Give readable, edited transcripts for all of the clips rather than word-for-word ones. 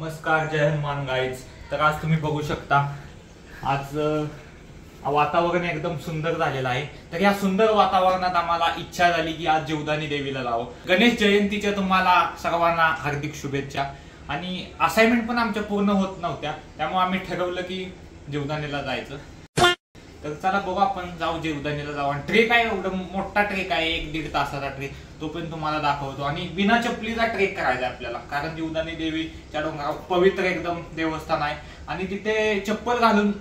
नमस्कार, जय हनुमान गाईज. तर आज तुम्ही बघू शकता आज वातावरण एकदम सुंदर झालेलं आहे. तर या सुंदर वातावरणात आम्हाला इच्छा झाली की आज जीवदानी देवीला जावं. गणेश जयंतीच्या तुम्हाला सर्वांना हार्दिक शुभेच्छा. आणि असाइनमेंट पण आमच्या पूर्ण होत नव्हत्या, त्यामुळे आम्ही ठरवलं की जीवदानीला जायचं. तर चला बघू, आपण जाऊ जीवदानीला जाऊ. आणि ट्रेक आहे, एवढं मोठा ट्रेक आहे, 1-1.5 तासाचा ट्रेक, तो पण तुम्हाला दाखवतो. आणि बिना चपलीचा ट्रेक करायचा आपल्याला, कारण जीवदानी देवीच्या डोंगरावर पवित्र एकदम देवस्थान आहे आणि तिथे चप्पल घालून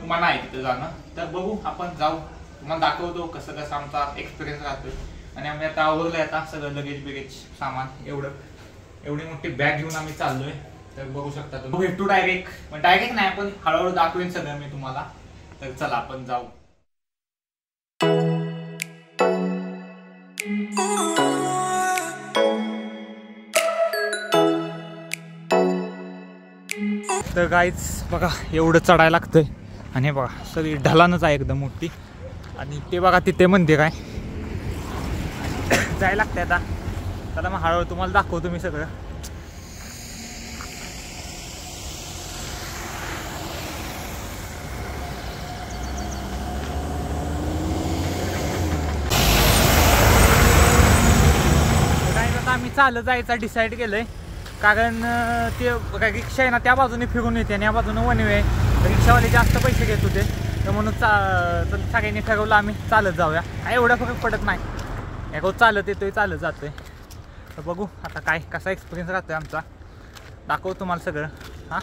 मना आहे तिथे जाणं. तर बघू, आपण जाऊ, तुम्हाला दाखवतो कसं कसं आमचा एक्सपिरियन्स राहतोय. आणि आम्ही आता आवरलंय, आता सगळं लगेज सामान एवढी मोठी बॅग घेऊन आम्ही चाललोय. तर बघू शकता तुम्ही, भेटू डायरेक्ट नाही, पण हळूहळू दाखवेन सगळं मी तुम्हाला. तर चला आपण जाऊ. तर गाईच बघा, एवढं चढायला लागतंय. आणि बघा सगळी ढलानच आहे एकदम मोठी. आणि ते बघा तिथे मंदिर आहे, जायला लागतंय आता. चला मग हळूहळू तुम्हाला दाखवतो मी सगळं. आम्ही चालत जायचा डिसाईड केलंय, कारण ते रिक्षा आहे ना त्या बाजूने फिरून येते आणि या बाजूने वन वे आहे. रिक्षावाले जास्त पैसे घेत होते, तर म्हणून सगळ्यांनी ठरवलं आम्ही चालत जाऊया. काय एवढा फरक पडत नाही, एक चालत येतोय चालत जातोय. तर बघू आता काय कसा एक्सपिरियन्स राहतोय आमचा, दाखवतो तुम्हाला सगळं. हां,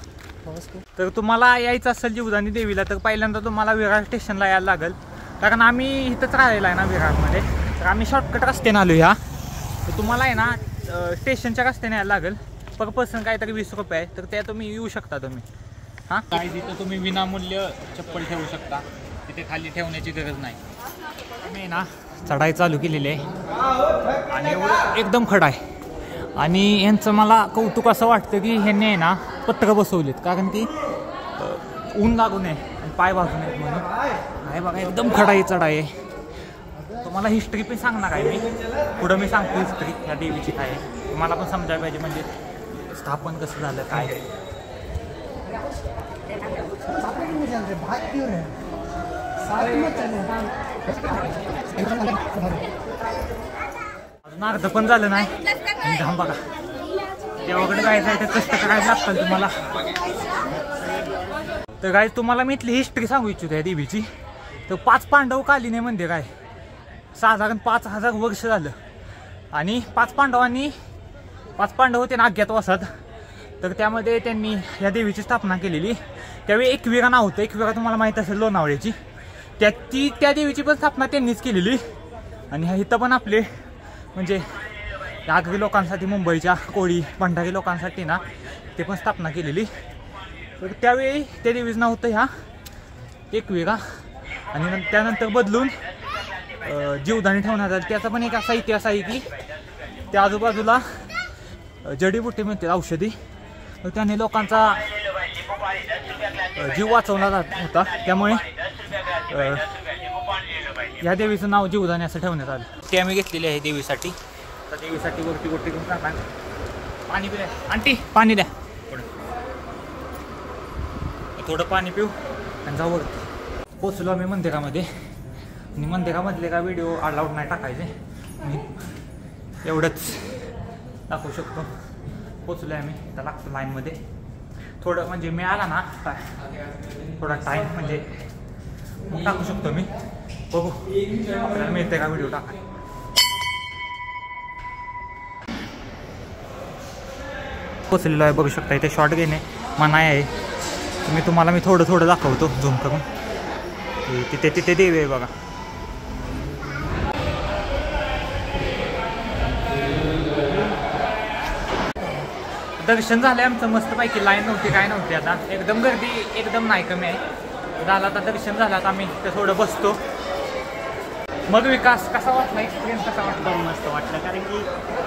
तर तुम्हाला यायचं असेल जीवदानी देवीला तर पहिल्यांदा तुम्हाला विरार स्टेशनला यायला लागेल, कारण आम्ही इथंच राहिलेला आहे ना विरारमध्ये. तर आम्ही शॉर्टकट रस्त्याने आलो ह्या. तर तुम्हाला आहे ना स्टेशनच्या रस्त्याने यायला लागेल. पर पर्सन काहीतरी 20 रुपये आहे, तर त्या तुम्ही येऊ शकता तुम्ही. हां, काय तिथं तुम्ही विनामूल्य चप्पल ठेवू शकता, तिथे खाली ठेवण्याची गरज नाही. मी ना चढाई चालू केलेली आहे आणि एकदम खडा आहे. आणि यांचं मला कौतुक असं वाटतं की ह्यांनी आहे ना पत्र बसवलेत, कारण की ऊन लागू नये आणि पाय भाजू नयेत म्हणून. आहे बघा, एकदम खडाई चढाई आहे. तुम्हाला हिस्ट्री पण सांगणार आहे मी, पुढं मी सांगतो हिस्ट्री ह्या देवीची काय आहे, तुम्हाला पण समजायला पाहिजे, म्हणजे स्थापन कसं झालं काय. अजून अर्ध पण झालं नाही. धाम बघा, देवाकडे जायचं आहे तर कष्ट करायला लागतं तुम्हाला. तर काय तुम्हाला मी इथली हिस्ट्री सांगू इच्छितो या देवीची. तर 5 पांडवकालीन मंदिर आहे, साधारण 5000 वर्ष झालं. आणि 5 पांडव होते ना अज्ञातवासात, तर त्यामध्ये त्यांनी या देवीची स्थापना केलेली. त्यावेळी एकविरा नाव होतं, एकविरा तुम्हाला माहीत असेल लोणावळ्याची, त्या देवीची पण स्थापना त्यांनीच केलेली. आणि इथं पण आपले म्हणजे आगरी लोकांसाठी, मुंबईच्या कोळी भंडारी लोकांसाठी ना ते पण स्थापना केलेली. तर त्यावेळी त्या देवीचं नाव होतं ह्या एकविरा, आणि त्यानंतर बदलून जीवदानी ठेवण्यात आलं. त्याचा पण एक असा इतिहास आहे की त्या आजूबाजूला जडीबुटी म्हणते औषधी, तर त्याने लोकांचा जीव वाचवला होता. त्यामुळे या देवीचं नाव जीवदानी असं ठेवण्यात आलं. ते आम्ही घेतलेले आहे देवीसाठी. तर देवीसाठी वरती घेऊन जाणार. पाणी पिल्या आंटी, पाणी द्या थोडं पाणी पिऊ आणि जाऊ वरती. पोचलो आम्ही मंदिरामध्ये. आणि मंदिरामधले का व्हिडिओ अलाउड नाही टाकायचे, मी एवढंच दाखवू शकतो. पोचलो आहे आम्ही, तर लागतं लाईनमध्ये थोडं, म्हणजे मिळाला ना थोडा टाईम, म्हणजे मग टाकू शकतो मी. बघू आपल्याला मिळते का व्हिडिओ टाकाय. पोचलेलो आहे, बघू शकता. इथे शॉर्ट घेणे मनाई आहे. तुम्हाला मी थोडं दाखवतो झूम करून. तिथे देवी आहे बघा. दर्शन झालंय आमचं मस्तपैकी, लाईन नव्हती काय नव्हती. आता एकदम गर्दी एकदम नाही, कमी आहे. झालं आता दर्शन झालं, आता आम्ही ते थोडं बसतो. मग विकास कसा वाटला, एक्सपिरियन्स कसा वाटला? मस्त वाटलं, कारण की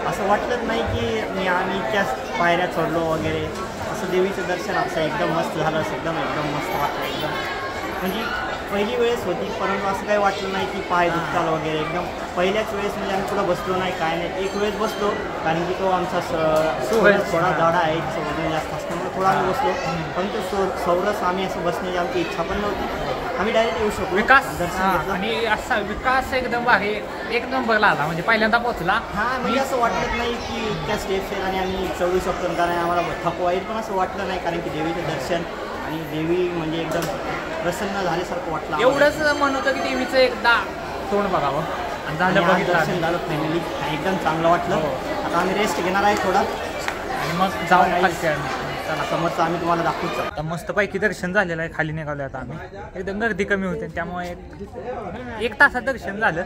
असं वाटलंच नाही की आम्ही त्याच पायऱ्या चढलो वगैरे. असं देवीचं दर्शन असं एकदम मस्त झालं, एकदम मस्त वाटलं. एकदम म्हणजे पहिली वेळेस होती, परंतु असं काही वाटलं नाही की पाय दुखताल वगैरे. एकदम पहिल्याच वेळेस म्हणजे आम्ही कुठं बसलो नाही, काय नाही. एक वेळेस बसलो, कारण की तो आमचा थोडा जाडा आहे, वजन जास्त असल्यामुळे थोडा आम्ही बसलो. परंतु सौरस आम्ही असं बसण्याची आमची इच्छा पण नव्हती. आम्ही डायरेक्ट येऊ शकतो. विकास दर्शन घेतलं. आणि असा विकास एकदम भारी, एक नंबरला आला म्हणजे पहिल्यांदा पोहोचला. हां, म्हणजे असं वाटत नाही की इतक्या स्टेप्स आहेत आणि आम्ही चढू शकतो, कारण आम्हाला थकवा येईल पण असं वाटलं नाही, कारण की देवीचं दर्शन आणि देवी म्हणजे एकदम प्रसन्न झाल्यासारखं वाटलं. एवढंच म्हणत होतं की देवीचं एकदा तोंड बघावं आणि झालं आणि आज बघितलं दर्शन झालं फायनली, एकदम चांगलं वाटलं. आता आम्ही रेस्ट घेणार आहे थोडा आणि मग जाऊन खालच्या चला समोरचं आम्ही तुम्हाला दाखवतो. आता मस्तपैकी दर्शन झालेलं आहे. खाली निघालो आता आम्ही, एकदम गर्दी कमी होते त्यामुळे एक तासात दर्शन झालं.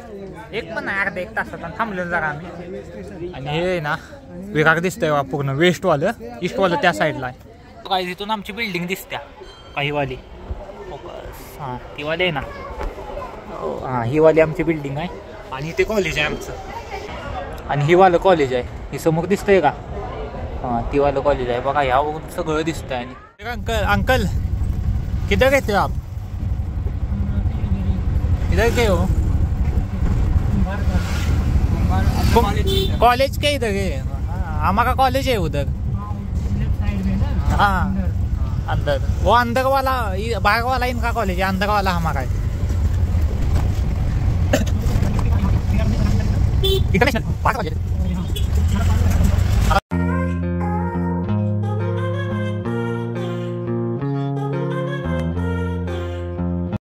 एक पण नाही, अर्धा एक तासात थांबलो जरा आम्ही. आणि हे ना विभाग दिसतंय पूर्ण वेस्टवालं, ईस्टवालं त्या साईडला आहे. काय तिथून आमची बिल्डिंग दिसत्या काही वाली. हां ती वाली आहे ना, हां ही वाली आमची बिल्डिंग आहे. आणि ते कॉलेज आहे आमचं, आणि ही वालं कॉलेज आहे. हे समोर दिसतंय का? हाँ तीवाला कॉलेज है बघा, ह्या बघून सगळं दिसतं आहे. अंकल अंकल किधर गए थे आप? इधर गए हो? कॉलेज के इधर है? हमारा कॉलेज है उधर. हाँ अंदर, वो अंदर वाला बाहर वाला इनका कॉलेज है, अंदर वाला हमारा है. इकडे